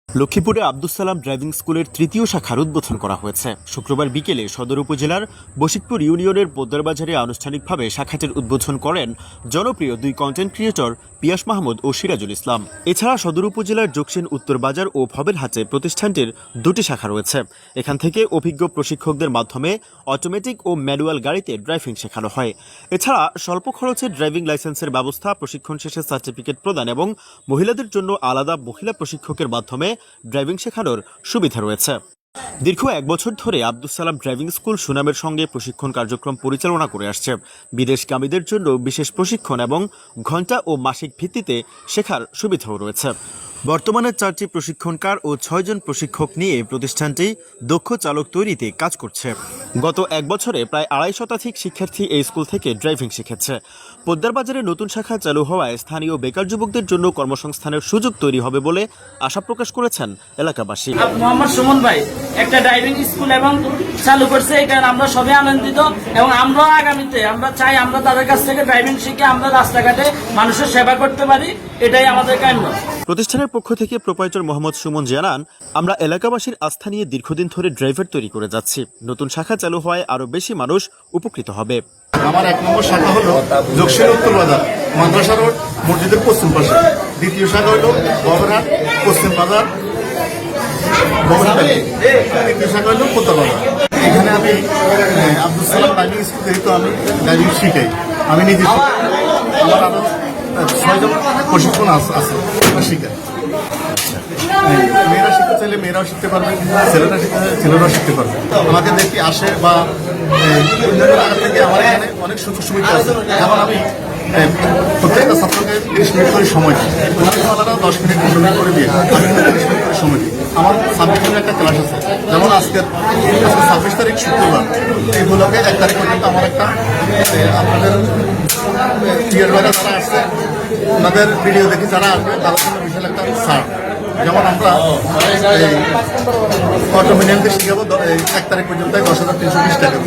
লক্ষ্মীপুরে আব্দুস সালাম ড্রাইভিং স্কুলের তৃতীয় শাখার উদ্বোধন করা হয়েছে। শুক্রবার বিকেলে সদর উপজেলার বশিকপুর ইউনিয়নের পোদ্দারবাজারে আনুষ্ঠানিকভাবে শাখাটির উদ্বোধন করেন জনপ্রিয় দুই কন্টেন্ট ক্রিয়েটর পিয়াস মাহমুদ ও সিরাজুল ইসলাম। এছাড়া সদর উপজেলার জকসিন উত্তর বাজার ও ভবেরহাটে প্রতিষ্ঠানটির দুটি শাখা রয়েছে। এখান থেকে অভিজ্ঞ প্রশিক্ষকদের মাধ্যমে অটোমেটিক ও ম্যানুয়াল গাড়িতে ড্রাইভিং শেখানো হয়। এছাড়া স্বল্প খরচে ড্রাইভিং লাইসেন্সের ব্যবস্থা, প্রশিক্ষণ শেষে সার্টিফিকেট প্রদান এবং মহিলাদের জন্য আলাদা মহিলা প্রশিক্ষকের মাধ্যমে ড্রাইভিং শেখানোর সুবিধা রয়েছে। দীর্ঘ 1 বছর ধরে আব্দুস সালাম ড্রাইভিং স্কুল সুনামের সঙ্গে প্রশিক্ষণ কার্যক্রম পরিচালনা করে আসছে। বিদেশগামীদের জন্য বিশেষ প্রশিক্ষণ এবং ঘণ্টা ও মাসিক ভিত্তিতে শেখার সুবিধাও রয়েছে। বর্তমানে 4টি প্রশিক্ষণকার ও 6 জন প্রশিক্ষক নিয়ে প্রতিষ্ঠানটি দক্ষ চালক তৈরিতে কাজ করছে। গত 1 বছরে প্রায় 250 শতাধিক শিক্ষার্থী এই স্কুল থেকে ড্রাইভিং শিখেছে। পোদ্দারবাজারে নতুন শাখা চালু হওয়ায় স্থানীয় বেকার যুবকদের জন্য কর্মসংস্থানের সুযোগ তৈরি হবে বলে আশা প্রকাশ করেছেন এলাকাবাসী। মোহাম্মদ সুমন ভাই একটা ড্রাইভিং স্কুল এবং চালু করছে, এটা আমরা সবাই আনন্দিত এবং আমরা আগামীতে আমরা চাই আমরা তাদের কাছ থেকে ড্রাইভিং শিখে আমরা রাস্তাঘাটে মানুষের সেবা করতে পারি, এটাই আমাদের কাম্য। প্রতিষ্ঠানের পক্ষ থেকে প্রোপাইটর মোহাম্মদ সুমন জানান, আমরা এলাকাবাসীর আস্থা নিয়ে দীর্ঘদিন ধরে ড্রাইভার তৈরি করে যাচ্ছি। নতুন শাখা চালু হওয়ায় আরো বেশি মানুষ উপকৃত হবে। আমার 1 নম্বর শাখা হলো জকসিন উত্তর বাজার মাদ্রাসা রোড মসজিদের পশ্চিম পাশে। দ্বিতীয় শাখা হলো ভবেরহাট পশ্চিম বাজার তৃতীয় শাখা হলো পোদ্দারবাজার। এখানে আমি আব্দুস সালাম ড্রাইভিং স্কুল থেকে তো আমি ড্রাইভিং শিখাই। আমি নিজে আমার আরো 6 জন প্রশিক্ষণ আছে শিখাই। মেয়েরা শিখতে চাইলে মেয়েরাও শিখতে পারবে, ছেলেরা শিখতে চাইলে ছেলেরাও শিখতে পারবে। আমাকে দেখতে আসে বা আগের থেকে আমার এখানে অনেক সুযোগ সুবিধা আছে। যেমন আমি প্রত্যেকটা ছাত্রকে 30 মিনিট করে সময় দিই, আলাদা 10 মিনিট 15 মিনিট করে দিয়ে আমি 30 মিনিট করে সময় দিই। আমার 26 দিনের একটা ক্লাস আছে, যেমন আজকে 26 তারিখ শুক্রবার, এইগুলোকে 1 তারিখ পর্যন্ত আমার একটা আপনাদের টিয়ার বাইরে যারা আসছে ওনাদের ভিডিও দেখে যারা আসবে তাদের জন্য বিশাল একটা ছাড়। যেমন আমরা অটোমেটিককে শিখাবো 1 তারিখ পর্যন্ত 10,320 টাকা।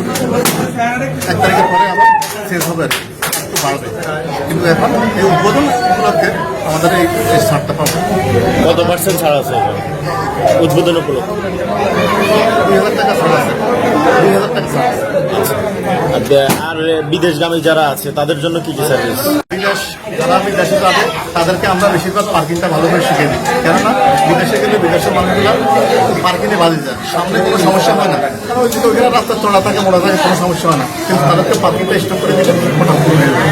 1 তারিখের পরে আবার শেষ হবে আর একটু বাড়বে, কিন্তু এখন এই উদ্বোধন উপলক্ষে আমাদের এই ছাড়টা পাবো। কত % ছাড় আছে উদ্বোধন উপলক্ষে? 2,000 টাকা ছাড় আছে, 2,000 টাকা ছাড় আছে। আর বিদেশগামী যারা আছে তাদের জন্য কি কি সার্ভিস? যারা বিদেশে যাবে তাদেরকে আমরা বেশিরভাগ পার্কিংটা ভালোভাবে শিখে দিই, কেননা বিদেশে গেলে বিদেশের মানুষগুলা পার্কিংয়ে বাজে যায়, সামনে কোনো সমস্যা হয় না, কারণ ওইখানে রাস্তা চড়া থাকে মোড়া থাকে কোনো সমস্যা হয় না, কিন্তু তাদেরকে পার্কিংটা স্টপ করে দিলে মোটামুটি হয়ে যাবে।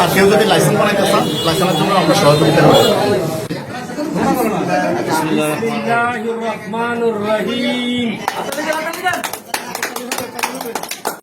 আর কেউ যদি লাইসেন্স বানাইতে চান, লাইসেন্সের জন্য আমরা সহযোগিতা করি। বিসমিল্লাহির রহমানির রহিম।